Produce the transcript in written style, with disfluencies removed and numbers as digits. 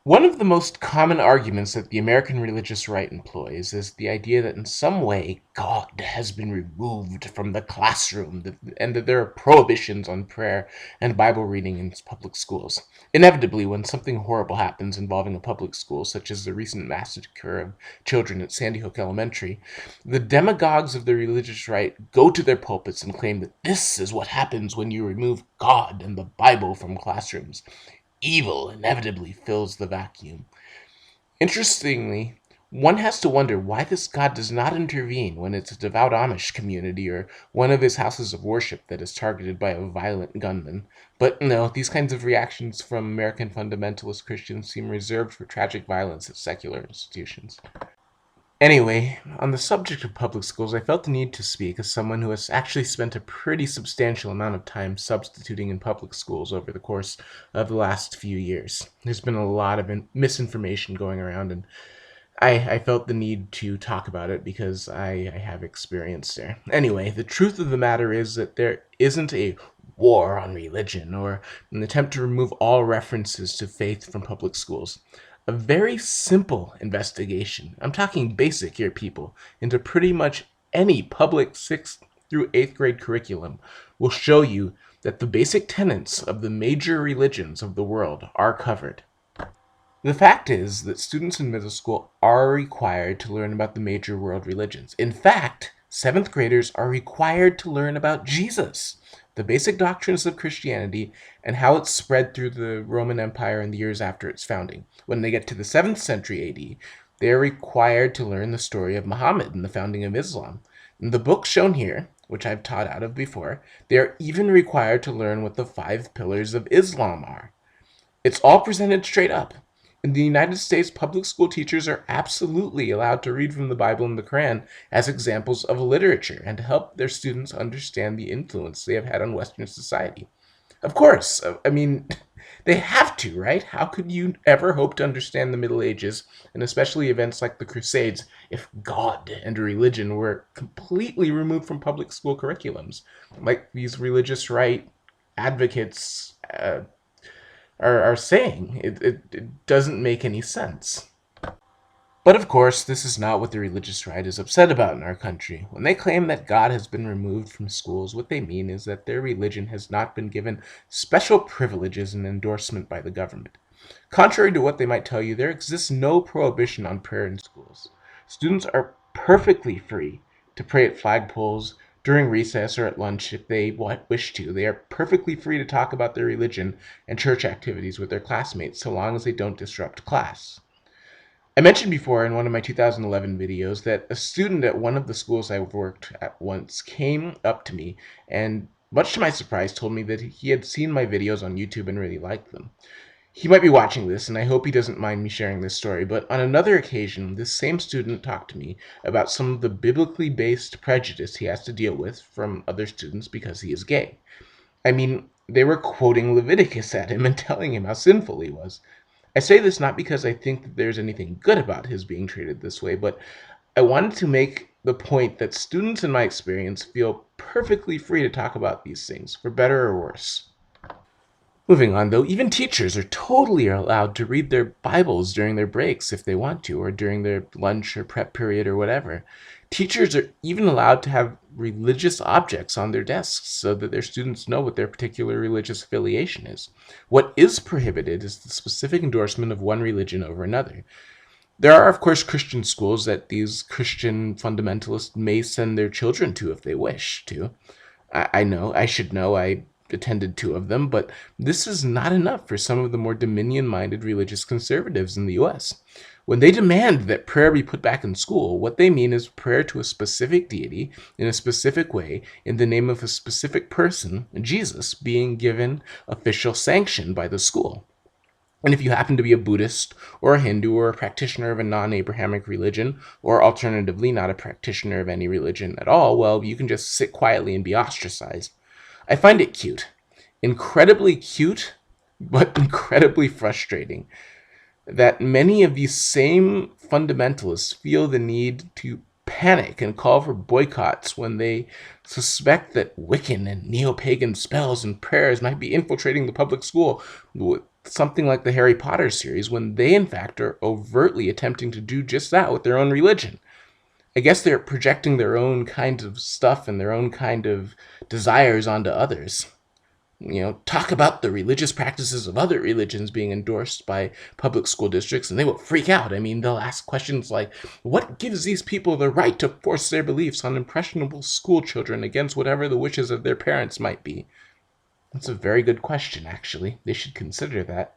One of the most common arguments that the American religious right employs is the idea that in some way God has been removed from the classroom and that there are prohibitions on prayer and Bible reading in public schools. Inevitably, when something horrible happens involving a public school, such as the recent massacre of children at Sandy Hook Elementary, the demagogues of the religious right go to their pulpits and claim that this is what happens when you remove God and the Bible from classrooms. Evil inevitably fills the vacuum. Interestingly, one has to wonder why this God does not intervene when it's a devout Amish community or one of his houses of worship that is targeted by a violent gunman. But no, these kinds of reactions from American fundamentalist Christians seem reserved for tragic violence at secular institutions. Anyway, on the subject of public schools, I felt the need to speak as someone who has actually spent a pretty substantial amount of time substituting in public schools over the course of the last few years. There's been a lot of misinformation going around, and I felt the need to talk about it because I have experience there. Anyway, the truth of the matter is that there isn't a war on religion or an attempt to remove all references to faith from public schools. A very simple investigation, I'm talking basic here, people, into pretty much any public 6th through 8th grade curriculum will show you that the basic tenets of the major religions of the world are covered. The fact is that students in middle school are required to learn about the major world religions. In fact, 7th graders are required to learn about Jesus, the basic doctrines of Christianity, and how it spread through the Roman Empire in the years after its founding. When they get to the 7th century AD, they are required to learn the story of Muhammad and the founding of Islam. In the books shown here, which I've taught out of before, they are even required to learn what the 5 pillars of Islam are. It's all presented straight up. In the United States, public school teachers are absolutely allowed to read from the Bible and the Quran as examples of literature and to help their students understand the influence they have had on Western society. Of course, I mean, they have to, right? How could you ever hope to understand the Middle Ages, and especially events like the Crusades, if God and religion were completely removed from public school curriculums? Like these religious right advocates are saying. It doesn't make any sense. But of course, this is not what the religious right is upset about in our country. When they claim that God has been removed from schools, what they mean is that their religion has not been given special privileges and endorsement by the government. Contrary to what they might tell you, there exists no prohibition on prayer in schools. Students are perfectly free to pray at flagpoles, during recess, or at lunch if they wish to. They are perfectly free to talk about their religion and church activities with their classmates so long as they don't disrupt class. I mentioned before in one of my 2011 videos that a student at one of the schools I worked at once came up to me and, much to my surprise, told me that he had seen my videos on YouTube and really liked them. He might be watching this, and I hope he doesn't mind me sharing this story, but on another occasion, this same student talked to me about some of the biblically based prejudice he has to deal with from other students because he is gay. I mean, they were quoting Leviticus at him and telling him how sinful he was. I say this not because I think that there's anything good about his being treated this way, but I wanted to make the point that students, in my experience, feel perfectly free to talk about these things, for better or worse. Moving on, though, even teachers are totally allowed to read their Bibles during their breaks if they want to, or during their lunch or prep period or whatever. Teachers are even allowed to have religious objects on their desks so that their students know what their particular religious affiliation is. What is prohibited is the specific endorsement of one religion over another. There are, of course, Christian schools that these Christian fundamentalists may send their children to if they wish to. I should know, I attended 2 of them, but this is not enough for some of the more dominion-minded religious conservatives in the US. When they demand that prayer be put back in school, what they mean is prayer to a specific deity in a specific way in the name of a specific person, Jesus, being given official sanction by the school. And if you happen to be a Buddhist or a Hindu or a practitioner of a non-Abrahamic religion, or alternatively not a practitioner of any religion at all, well, you can just sit quietly and be ostracized. I find it cute. Incredibly cute, but incredibly frustrating that many of these same fundamentalists feel the need to panic and call for boycotts when they suspect that Wiccan and neo-pagan spells and prayers might be infiltrating the public school something like the Harry Potter series when they, in fact, are overtly attempting to do just that with their own religion. I guess they're projecting their own kind of stuff and their own kind of desires onto others. Talk about the religious practices of other religions being endorsed by public school districts, and they will freak out. I mean, they'll ask questions like, what gives these people the right to force their beliefs on impressionable school children against whatever the wishes of their parents might be? That's a very good question, actually. They should consider that.